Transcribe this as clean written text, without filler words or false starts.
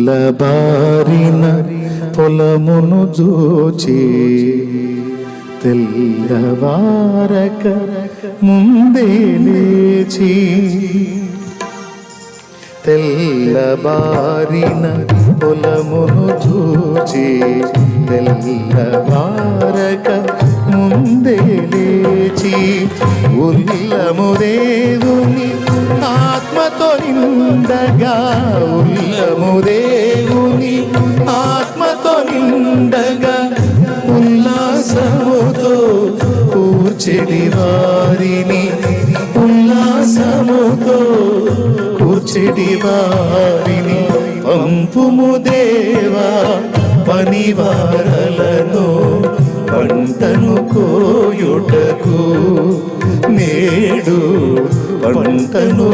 తెల్లబారిన పొలమును జూచి తెల్లవారక ముందే లేచి తెల్లబారిన పొలమును చూచి తెల్లవారక ముందే లేచి ఉల్లము దేవుని ఆత్మతో నిండగా ఉల్లము దేవుని ఆత్మతో నిండగా ఉల్లాసముతో కూర్చెడి వారిని ఉల్లాసముతో కూర్చెడి వారిని పంపుము దేవా పనివారలను పంటను కోయుటకు నేడు పంటను